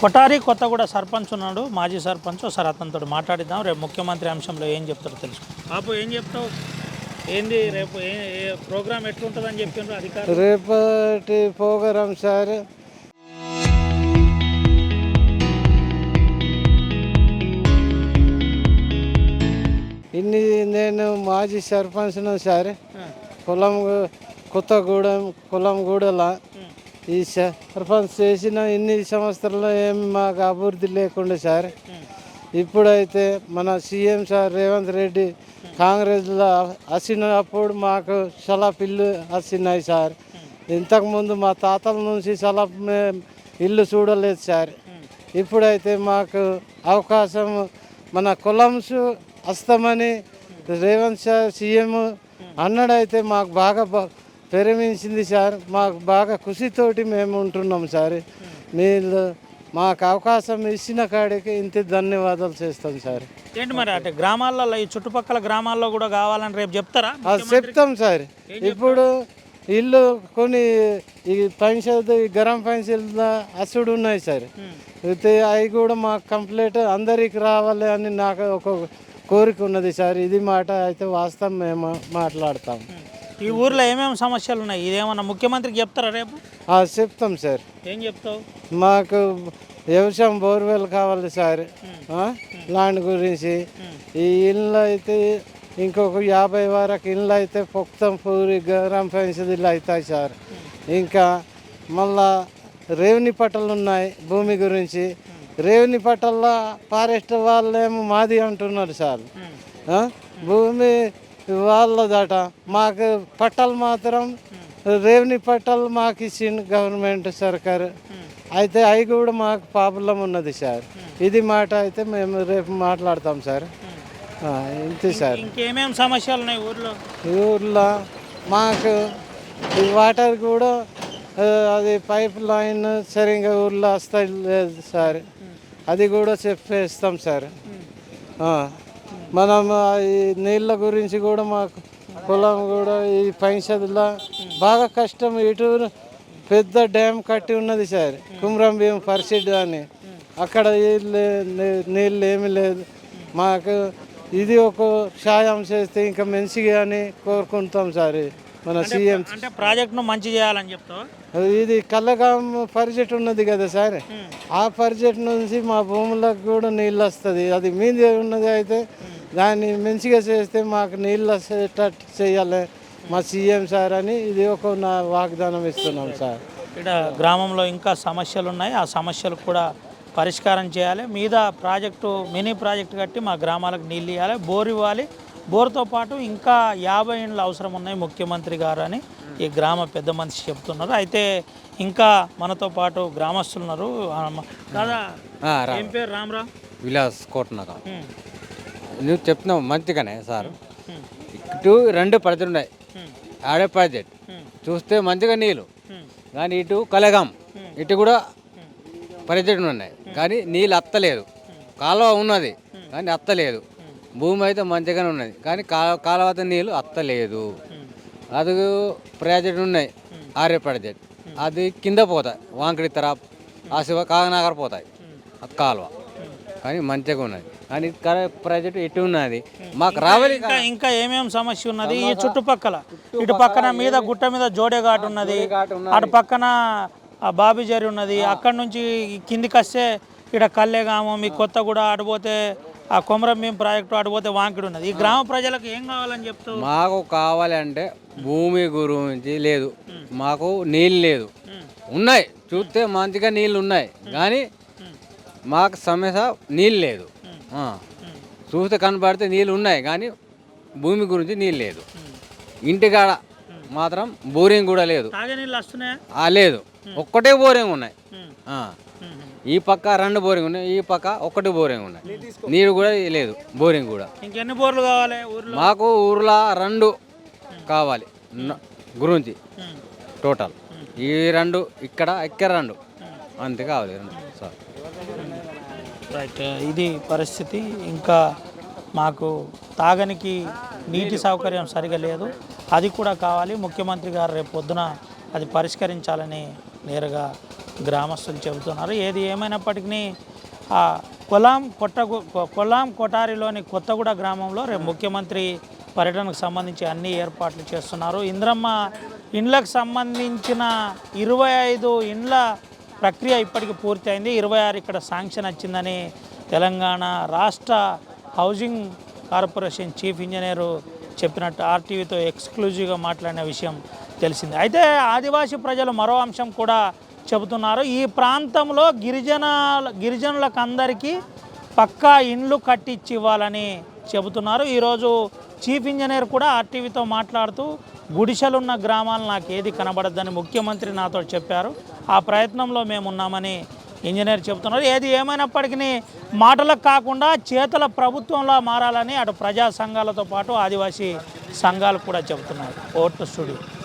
కొటారి కొత్తగూడ సర్పంచ్ ఉన్నాడు, మాజీ సర్పంచ్. ఒకసారి అతనితో మాట్లాడిద్దాం. రేపు ముఖ్యమంత్రి అంశంలో ఏం చెప్తారో తెలుసు. బాబు ఏం చెప్తావు? ఏంది రేపు ఏ ప్రోగ్రామ్ ఎట్లుంటుందని చెప్పిండ్రు అధికారులు? రేపటి ప్రోగ్రాం సార్ నేను మాజీ సర్పంచ్ను సార్. పొలం కొత్తగూడెం పొలంగూడల ఈ సర్పంచ్ చేసిన ఇన్ని సంవత్సరాల్లో ఏమి మాకు అభివృద్ధి లేకుండా సార్. ఇప్పుడైతే మన సీఎం సార్ రేవంత్ రెడ్డి కాంగ్రెస్లో వచ్చినప్పుడు మాకు సలఫ్ ఇల్లు వచ్చినాయి సార్. ఇంతకుముందు మా తాతల నుంచి సలఫ్ ఇల్లు చూడలేదు సార్. ఇప్పుడైతే మాకు అవకాశం మన కొలంస్ వస్తామని రేవంత్ సార్ సీఎం అన్నాడైతే మాకు బాగా ప్రేమించింది సార్. మాకు బాగా ఖుషితోటి మేము ఉంటున్నాం సార్. మీరు మాకు అవకాశం ఇచ్చిన కాడికి ఇంత ధన్యవాదాలు చేస్తాం సార్. ఏంటి మరి అంటే గ్రామాలలో ఈ చుట్టుపక్కల గ్రామాల్లో కూడా కావాలని రేపు చెప్తారా? చెప్తాం సార్. ఇప్పుడు ఇల్లు కొన్ని ఈ పెన్షన్ గరం పెన్షన్ అసుడు ఉన్నాయి సార్. అయితే అవి కూడా మాకు కంప్లీట్ అందరికి రావాలి అని నాకు ఒక కోరిక ఉన్నది సార్. ఇది మాట అయితే వాస్తవం మేము మాట్లాడతాం. ఈ ఊర్లో ఏమేమి సమస్యలు ఉన్నాయి ఇదేమన్నా ముఖ్యమంత్రికి చెప్తారా రేపు? చెప్తాం సార్. ఏం చెప్తావు? మాకు వ్యవసాయం బోర్వెల్ కావాలి సార్. ల్యాండ్ గురించి ఈ ఇల్లు అయితే ఇంకొక 50 వరకు ఇల్లు అయితే పొక్తం పూరి గ్రామ పంచాయతీలు అవుతాయి సార్. ఇంకా మళ్ళా రేవని పట్టలు ఉన్నాయి భూమి గురించి. రేవని పట్టల్లో ఫారెస్ట్ వాళ్ళేమో మాది అంటున్నారు సార్. భూమి వాళ్ళదట. మాకు పట్టాలు మాత్రం రేవని పట్టాలు మాకు ఇచ్చింది గవర్నమెంట్ సర్కారు. అయితే అవి కూడా మాకు ప్రాబ్లం ఉన్నది సార్. ఇది మాట అయితే మేము రేపు మాట్లాడతాం సార్. ఇంతే సార్. ఇంకేమేమి సమస్యలు ఉన్నాయి ఊర్లో? ఊర్లో మాకు ఈ వాటర్ కూడా అది పైప్ లైన్ సరిగ్గా ఊర్లో వస్తాయి లేదు సార్. అది కూడా చెప్పేస్తాం సార్. మనం ఈ నీళ్ళ గురించి కూడా మాకు పొలం కూడా ఈ పంచాయతీలో బాగా కష్టం. ఇటు పెద్ద డ్యామ్ కట్టి ఉన్నది సార్, కుమ్రం భీం పరిస్థితి అని. అక్కడ నీళ్ళు ఏమీ లేదు. మాకు ఇది ఒక సాయం చేస్తే ఇంకా మంచిగా అని కోరుకుంటాం సార్. మన సీఎం అంటే ప్రాజెక్ట్ను మంచి చేయాలని చెప్తావు. ఇది కల్లగాం ప్రాజెక్ట్ ఉన్నది కదా సార్. ఆ ప్రాజెక్ట్ నుంచి మా భూములకు కూడా నీళ్ళు వస్తుంది. అది మీద ఉన్నది అయితే దాన్ని మంచిగా చేస్తే మాకు నీళ్ళు వచ్చేటట్టు చేయాలి మా సీఎం సార్ అని ఇది ఒక నా వాగ్దానం ఇస్తున్నాం సార్. ఇక్కడ గ్రామంలో ఇంకా సమస్యలు ఉన్నాయి, ఆ సమస్యలు కూడా పరిష్కారం చేయాలి. మీద ప్రాజెక్టు మినీ ప్రాజెక్టు కట్టి మా గ్రామాలకు నీళ్ళు ఇవ్వాలి, బోర్ ఇవ్వాలి. బోర్తో పాటు ఇంకా 50 ఇండ్లు అవసరం ఉన్నాయి ముఖ్యమంత్రి గారు అని ఈ గ్రామ పెద్ద మనిషి చెప్తున్నారు. అయితే ఇంకా మనతో పాటు గ్రామస్తులు ఉన్నారు. దాదా ఏం పేరు? రామరావు విలాస్ కోటనగర్. నువ్వు చెప్తున్నావు మంచిగానే సార్. ఇటు 2 ప్రాజెక్టులు ఉన్నాయి. ఆడే ప్రాజెక్ట్ చూస్తే మంచిగా నీళ్ళు, కానీ ఇటు కలగాం ఇటు కూడా ప్రాజెక్టులు ఉన్నాయి, కానీ నీళ్ళు అత్తలేదు. కాలువ ఉన్నది కానీ అత్తలేదు. భూమి అయితే మంచిగానే ఉన్నది కానీ కాలువ నీళ్ళు అత్తలేదు. అది ప్రాజెక్ట్ ఉన్నాయి, ఆరే ప్రాజెక్ట్ అది కింద పోతాయి, వాంకడి తర ఆశివ కాగనగర్ పోతాయి కాలువ, కానీ మంచిగా ఉన్నది. కానీ ప్రాజెక్ట్ ఎటు ఉన్నది మాకు రావాలి. ఇంకా ఏమేమి సమస్య ఉన్నది ఈ చుట్టుపక్కల? ఇటు పక్కన మీద గుట్ట మీద జోడేఘాట్ ఉన్నది, అటు పక్కన బాబిజరి ఉన్నది. అక్కడ నుంచి కిందికి వస్తే ఇక్కడ కల్లెగాము మీ కొత్తగూడ, అటుపోతే ఆ కొమరం భీం ప్రాజెక్టు, అటుపోతే వాంకిడి ఉన్నది. ఈ గ్రామ ప్రజలకు ఏం కావాలని చెప్తావు? మాకు కావాలి అంటే భూమి గురించి లేదు, మాకు నీళ్ళు లేదు. ఉన్నాయి చూస్తే మంచిగా నీళ్ళు ఉన్నాయి, కానీ మాకు సమస్య నీళ్ళు లేదు. చూస్తే కనపడితే నీళ్ళు ఉన్నాయి కానీ భూమి గురించి నీళ్ళు లేదు. ఇంటికాడ మాత్రం బోరింగ్ కూడా లేదు. లేదు, ఒక్కటే బోరింగ్ ఉన్నాయి. ఈ పక్క 2 బోరింగ్ ఉన్నాయి, ఈ పక్క 1 బోరింగ్ ఉన్నాయి. నీరు కూడా లేదు, బోరింగ్ కూడా. ఇంకెన్ని బోర్లు కావాలి మాకు? ఊర్లో 2 కావాలి గురించి టోటల్. ఈ 2 ఇక్కడ 2 అంతే కావాలి సార్. రైట్, ఇది పరిస్థితి. ఇంకా మాకు తాగనికి నీటి సౌకర్యం సరిగా లేదు, అది కూడా కావాలి. ముఖ్యమంత్రి గారు రేపు పొద్దున అది పరిష్కరించాలని నేరుగా గ్రామస్తులు చెబుతున్నారు. ఏది ఏమైనప్పటికీ కొల్లాం కొటారిలోని కొత్తగూడ గ్రామంలో రేపు ముఖ్యమంత్రి పర్యటనకు సంబంధించి అన్ని ఏర్పాట్లు చేస్తున్నారు. ఇంద్రమ్మ ఇండ్లకు సంబంధించిన 25 ఇండ్ల ప్రక్రియ ఇప్పటికి పూర్తి అయింది. 26 ఇక్కడ శాంక్షన్ వచ్చిందని తెలంగాణ రాష్ట్ర హౌసింగ్ కార్పొరేషన్ చీఫ్ ఇంజనీరు చెప్పినట్టు ఆర్టీవీతో ఎక్స్క్లూజివ్గా మాట్లాడిన విషయం తెలిసింది. అయితే ఆదివాసీ ప్రజలు మరో అంశం కూడా చెబుతున్నారు. ఈ ప్రాంతంలో గిరిజనులకు అందరికీ పక్కా ఇండ్లు కట్టించి ఇవ్వాలని చెబుతున్నారు. ఈరోజు చీఫ్ ఇంజనీర్ కూడా ఆర్టీవీతో మాట్లాడుతూ గుడిసెలున్న గ్రామాలు నాకు ఏది కనబడద్దని ముఖ్యమంత్రి నాతో చెప్పారు. ఆ ప్రయత్నంలో మేము ఉన్నామని ఇంజనీర్ చెబుతున్నారు. ఏది ఏమైనప్పటికీ మాటలకు కాకుండా చేతల ప్రభుత్వంలో మారాలని అటు ప్రజా సంఘాలతో పాటు ఆదివాసీ సంఘాలు కూడా చెబుతున్నాయి. Vote studio.